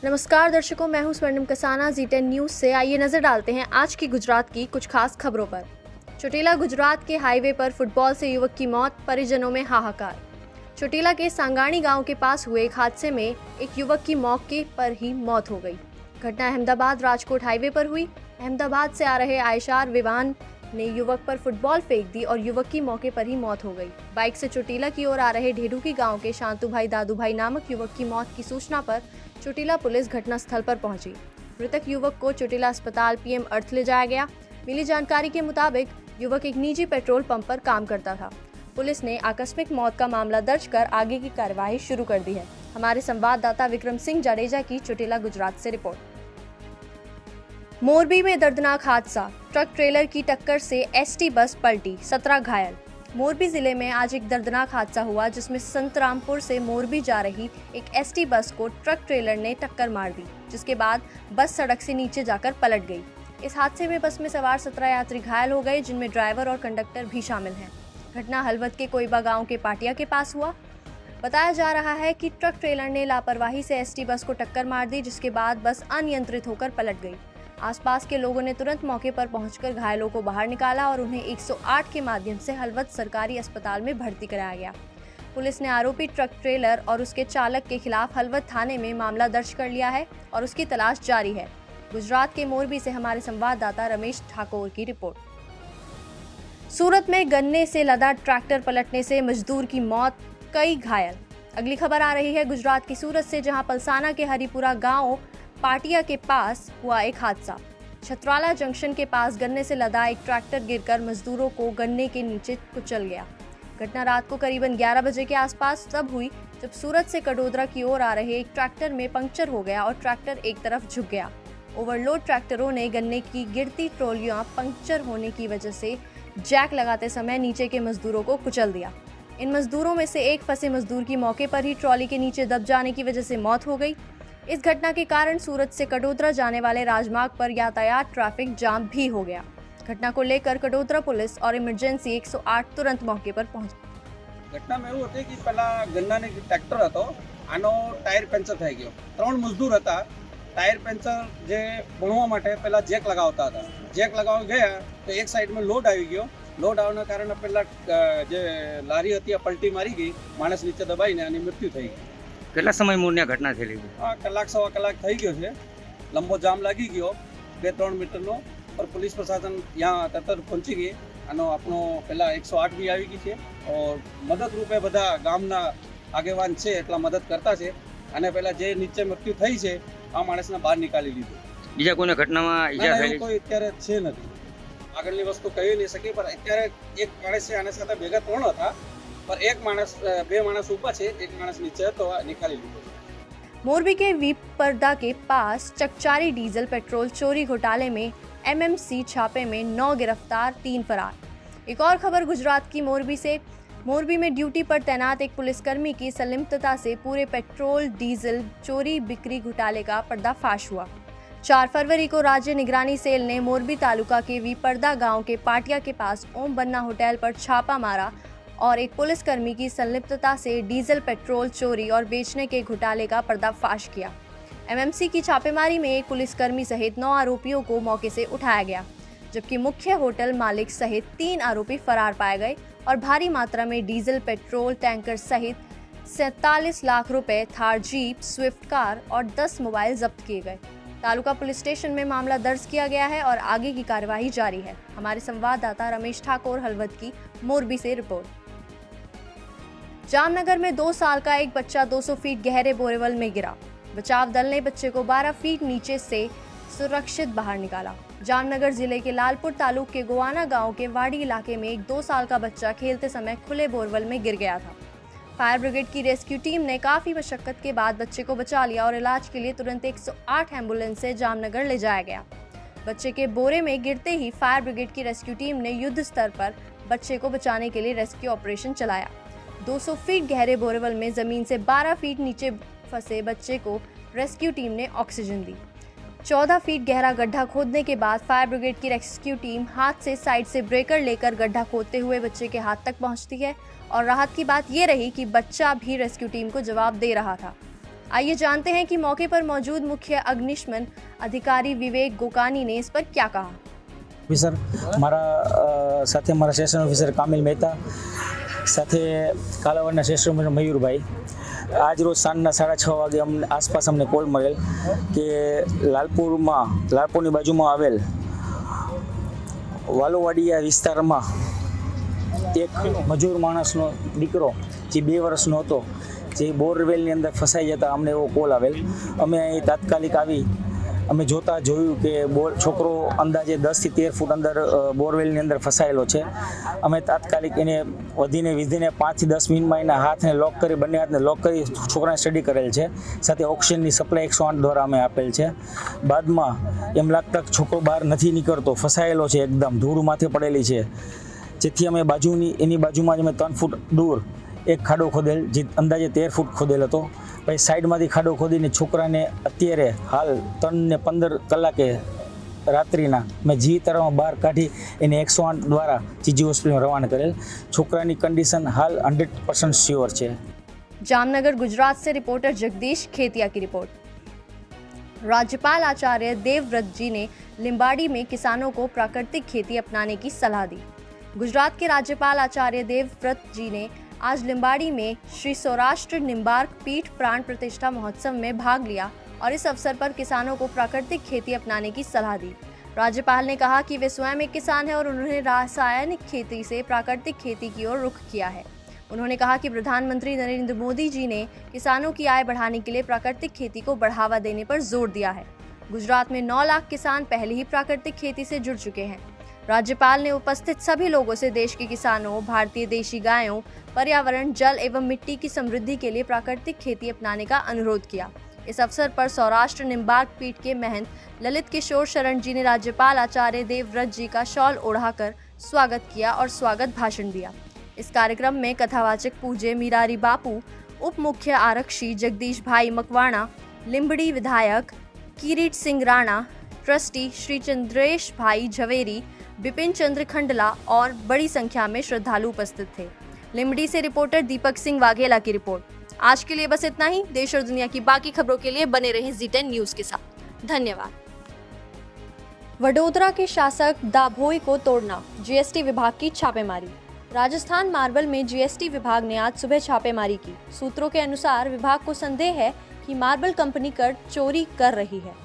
नमस्कार दर्शकों, मैं हूं स्वर्णिम कसाना जी10 न्यूज से। आइए नजर डालते हैं आज की गुजरात की कुछ खास खबरों पर। चोटीला गुजरात के हाईवे पर फुटबॉल से युवक की मौत, परिजनों में हाहाकार। चोटीला के सांगाणी गांव के पास हुए एक हादसे में एक युवक की मौके पर ही मौत हो गई। घटना अहमदाबाद राजकोट हाईवे पर हुई। अहमदाबाद से आ रहे आयशार विवान ने युवक पर फुटबॉल फेंक दी और युवक की मौके पर ही मौत हो गई। बाइक से चोटीला की ओर आ रहे ढेडुकी गांव के शांतुभाई दादूभाई नामक युवक की मौत की सूचना पर चोटीला पुलिस घटनास्थल पर पहुंची। मृतक युवक को चोटीला अस्पताल पीएम अर्थ ले जाया गया। मिली जानकारी के मुताबिक युवक एक निजी पेट्रोल पंप पर काम करता था। पुलिस ने आकस्मिक मौत का मामला दर्ज कर आगे की कार्यवाही शुरू कर दी है। हमारे संवाददाता विक्रम सिंह जाडेजा की चोटीला गुजरात से रिपोर्ट। मोरबी में दर्दनाक हादसा, ट्रक ट्रेलर की टक्कर से एसटी बस पलटी, 17 घायल। मोरबी जिले में आज एक दर्दनाक हादसा हुआ जिसमें संतरामपुर से मोरबी जा रही एक एसटी बस को ट्रक ट्रेलर ने टक्कर मार दी, जिसके बाद बस सड़क से नीचे जाकर पलट गई। इस हादसे में बस में सवार 17 यात्री घायल हो गए, जिनमें ड्राइवर और कंडक्टर भी शामिल हैं। घटना हलवद के कोइबा गांव के पाटिया के पास हुआ। बताया जा रहा है कि ट्रक ट्रेलर ने लापरवाही से एसटी बस को टक्कर मार दी, जिसके बाद बस अनियंत्रित होकर पलट गई। आसपास के लोगों ने तुरंत मौके पर पहुंचकर घायलों को बाहर निकाला और उन्हें 108 के माध्यम से हलवद सरकारी अस्पताल में भर्ती कराया गया। पुलिस ने आरोपी ट्रक ट्रेलर और उसके चालक के खिलाफ हलवद थाने में मामला दर्ज कर लिया है और उसकी तलाश जारी है। गुजरात के मोरबी से हमारे संवाददाता रमेश ठाकुर की रिपोर्ट। सूरत में गन्ने से लदा ट्रैक्टर पलटने से मजदूर की मौत, कई घायल। अगली खबर आ रही है गुजरात की सूरत से, जहां पलसाना के हरिपुरा गांव पाटिया के पास हुआ एक हादसा। छतराला जंक्शन के पास गन्ने से लदा एक ट्रैक्टर गिरकर मजदूरों को गन्ने के नीचे कुचल गया। घटना रात को करीबन 11 बजे के आसपास तब हुई जब सूरत से कडोदरा की ओर आ रहे एक ट्रैक्टर में पंक्चर हो गया और ट्रैक्टर एक तरफ झुक गया। ओवरलोड ट्रैक्टरों ने गन्ने की गिरती ट्रॉलियां पंक्चर होने की वजह से जैक लगाते समय नीचे के मजदूरों को कुचल दिया। इन मजदूरों में से एक फंसे मजदूर की मौके पर ही ट्रॉली के नीचे दब जाने की वजह से मौत हो गई। इस घटना के कारण सूरत से कडोदरा जाने वाले राजमार्ग पर यातायात ट्रैफिक जाम भी हो गया। घटना को लेकर कडोदरा पुलिस और इमरजेंसी 108 तुरंत मौके पर पहुंची। ઘટનામાં એવું હતું કે પેલા ગન્નાને ટ્રેક્ટર હતો, આનો ટાયર પંચર થઈ ગયો। 3 મજદૂર હતા। ટાયર પંચર જે ભણવા માટે પેલા જેક લગાવતા હતા। જેક લગાવવા ગયા તો એક સાઈડમાં લોડ આવી ગયો। લોડ આવવાના કારણે પેલા જે લારી હતી આ પલટી મારી ગઈ, માણસ નીચે દબાઈને આની મૃત્યુ થઈ ગઈ। કેટલા સમય મૂળની ઘટના થયેલી? કલાક સવા કલાક થઈ ગયો છે। લંબો જામ લાગી ગયો 2-3 મીટરનો, પર પોલીસ પ્રશાસન यहाँ તરત પહોંચી ગઈ। આનો આપણો પહેલા 108 બી આવી ગઈ છે और મદદ રૂપે બધા ગામના આગેવાન છે એટલા મદદ કરતા છે અને પહેલા જે નીચે મૃત્યુ થઈ છે આ માણસને બહાર નીકાળી લીધો। બીજા કોઈને ઘટનામાં ઈજા થયેલી? કોઈ અત્યારે છે નથી। આગળની વસ્તુ કહી નહીં શકી, પણ અત્યારે એક માણસ છે આના સાથે ભેગા 3 હતા, पर एक मानस 2 मानस ऊपर है, एक मानस नीचे है, तो निकाली ली। मोरबी के वीपरदा के पास चकचारी डीजल पेट्रोल चोरी घोटाले में एमएमसी छापे में 9 गिरफ्तार, 3 फरार। एक और खबर गुजरात की मोरबी से। मोरबी में ड्यूटी पर तैनात एक पुलिसकर्मी की संलिप्तता से पूरे पेट्रोल डीजल चोरी बिक्री घोटाले का पर्दाफाश हुआ। 4 फरवरी को राज्य निगरानी सेल ने मोरबी तालुका के वीपरदा गांव के पाटिया के पास ओम बन्ना होटल पर छापा मारा और एक पुलिसकर्मी की संलिप्तता से डीजल पेट्रोल चोरी और बेचने के घोटाले का पर्दाफाश किया। एमएमसी की छापेमारी में एक पुलिसकर्मी सहित 9 आरोपियों को मौके से उठाया गया, जबकि मुख्य होटल मालिक सहित 3 आरोपी फरार पाए गए और भारी मात्रा में डीजल पेट्रोल टैंकर सहित 47 लाख रुपए, थार जीप, स्विफ्ट कार और 10 मोबाइल जब्त किए गए। तालुका पुलिस स्टेशन में मामला दर्ज किया गया है और आगे की कार्यवाही जारी है। हमारे संवाददाता रमेश ठाकुर हलवद की मोरबी से रिपोर्ट। जामनगर में 2 साल का एक बच्चा 200 फीट गहरे बोरेवल में गिरा। बचाव दल ने बच्चे को 12 फीट नीचे से सुरक्षित बाहर निकाला। जामनगर जिले के लालपुर तालुक के गोवाना गांव के वाड़ी इलाके में एक 2 साल का बच्चा खेलते समय खुले बोरवेल में गिर गया था। फायर ब्रिगेड की रेस्क्यू टीम ने काफी मशक्कत के बाद बच्चे को बचा लिया और इलाज के लिए तुरंत 108 एम्बुलेंस से जामनगर ले जाया गया। बच्चे के बोरे में गिरते ही फायर ब्रिगेड की रेस्क्यू टीम ने युद्ध स्तर पर बच्चे को बचाने के लिए रेस्क्यू ऑपरेशन चलाया। 200 फीट गहरे बोरेवल में जमीन से 12 फीट नीचे फंसे बच्चे को रेस्क्यू टीम ने ऑक्सीजन दी। 14 फीट गहरा गड्ढा खोदने के बाद फायर ब्रिगेड की रेस्क्यू टीम हाथ से साइड से ब्रेकर लेकर गड्ढा खोदते हुए बच्चे के हाथ तक पहुंचती है और राहत की बात ये रही कि बच्चा भी रेस्क्यू टीम को जवाब दे रहा था। आइए जानते हैं कि मौके पर मौजूद मुख्य अग्निशमन अधिकारी विवेक गोकानी ने इस पर क्या कहा। ऑफिसर સાથે મારા સ્ટેશન ઓફિસર કામિલ મહેતા સાથે કાલાવાડના સ્ટેશન ઓફિસર મયુરભાઈ આજ રોજ સાંજના 6:30 વાગે આસપાસ અમને કોલ મળેલ કે લાલપુરની બાજુમાં આવેલ વાલોવાડિયા વિસ્તારમાં એક મજૂર માણસનો દીકરો જે 2 વર્ષનો હતો જે બોરવેલની અંદર ફસાઈ જતા અમને એવો કોલ આવેલ। અમે અહીં તાત્કાલિક આવી અમે જોયું કે છોકરો અંદાજે 10 થી 13 ફૂટ અંદર બોરવેલની અંદર ફસાયેલો છે। અમે તાત્કાલિક એને વિધિને 5 થી 10 મિનિટમાં એના હાથને લોક કરી બંને હાથને લોક કરી છોકરાને સ્ટડી કરેલ છે। સાથે ઓક્સિજનની સપ્લાય 108 દ્વારા અમે આપેલ છે। બાદમાં એમ લાગતા છોકરો બહાર નથી નીકળતો, ફસાયેલો છે, એકદમ ધૂળ માથે પડેલી છે, જેથી અમે એની બાજુમાં જ અમે 3 ફૂટ દૂર એક ખાડો ખોદેલ જે અંદાજે 13 ફૂટ ખોદેલ હતો। પછી સાઈડમાંથી ખાડો ખોદીને છોકરાને અત્યારે હાલ 3 ને 15 કલાકે રાત્રિના મેં જીતરમાં બહાર કાઢી એને 108 દ્વારા જીજી હોસ્પિટલમાં રવાના કરેલ। છોકરાની કંડિશન હાલ 100% શ્યોર છે। जामनगर गुजरात से रिपोर्टर जगदीश खेतिया की रिपोर्ट। राज्यपाल आचार्य देवव्रत जी ने लिंबाड़ी में किसानों को प्राकृतिक खेती अपनाने की सलाह दी। गुजरात के राज्यपाल आचार्य देवव्रत जी ने आज लिंबाड़ी में श्री सौराष्ट्र निम्बार्क पीठ प्राण प्रतिष्ठा महोत्सव में भाग लिया और इस अवसर पर किसानों को प्राकृतिक खेती अपनाने की सलाह दी। राज्यपाल ने कहा कि वे स्वयं एक किसान हैं और उन्होंने रासायनिक खेती से प्राकृतिक खेती की ओर रुख किया है। उन्होंने कहा कि प्रधानमंत्री नरेंद्र मोदी जी ने किसानों की आय बढ़ाने के लिए प्राकृतिक खेती को बढ़ावा देने पर जोर दिया है। गुजरात में 9 लाख किसान पहले ही प्राकृतिक खेती से जुड़ चुके हैं। राज्यपाल ने उपस्थित सभी लोगों से देश के किसानों, भारतीय देशी गायों, पर्यावरण, जल एवं मिट्टी की समृद्धि के लिए प्राकृतिक खेती अपनाने का अनुरोध किया। इस अवसर पर सौराष्ट्र निम्बार्क पीठ के महंत ललित किशोर शरण जी ने राज्यपाल आचार्य देवव्रत जी का शॉल ओढ़ाकर स्वागत किया और स्वागत भाषण दिया। इस कार्यक्रम में कथावाचक पूज्य मीरारी बापू, उप मुख्य आरक्षी जगदीश भाई मकवाणा, लिंबड़ी विधायक किरीट सिंह राणा, ट्रस्टी श्री चंद्रेश भाई झवेरी, बिपिन चंद्र खंडला और बड़ी संख्या में श्रद्धालु उपस्थित थे। लिंबड़ी से रिपोर्टर दीपक सिंह वाघेला की रिपोर्ट। आज के लिए बस इतना ही। देश और दुनिया की बाकी खबरों के लिए बने रहें जी10 न्यूज के साथ। धन्यवाद। वडोदरा के शासक दाभोई को तोड़ना, जीएसटी विभाग की छापेमारी। राजस्थान मार्बल में जीएसटी विभाग ने आज सुबह छापेमारी की। सूत्रों के अनुसार विभाग को संदेह है कि मार्बल कंपनी कर चोरी कर रही है।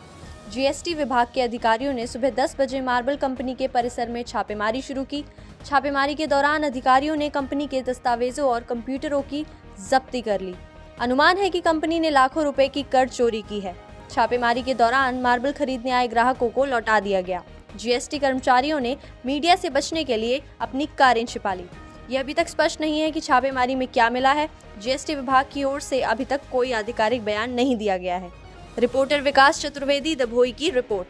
जीएसटी विभाग के अधिकारियों ने सुबह 10 बजे मार्बल कंपनी के परिसर में छापेमारी शुरू की। छापेमारी के दौरान अधिकारियों ने कंपनी के दस्तावेजों और कंप्यूटरों की जब्ती कर ली। अनुमान है कि कंपनी ने लाखों रुपए की कर चोरी की है। छापेमारी के दौरान मार्बल खरीदने आए ग्राहकों को लौटा दिया गया। जीएसटी कर्मचारियों ने मीडिया से बचने के लिए अपनी कारें छिपा ली। यह अभी तक स्पष्ट नहीं है कि छापेमारी में क्या मिला है। जीएसटी विभाग की ओर से अभी तक कोई आधिकारिक बयान नहीं दिया गया है। रिपोर्टर विकास चतुर्वेदी, दभोई की रिपोर्ट।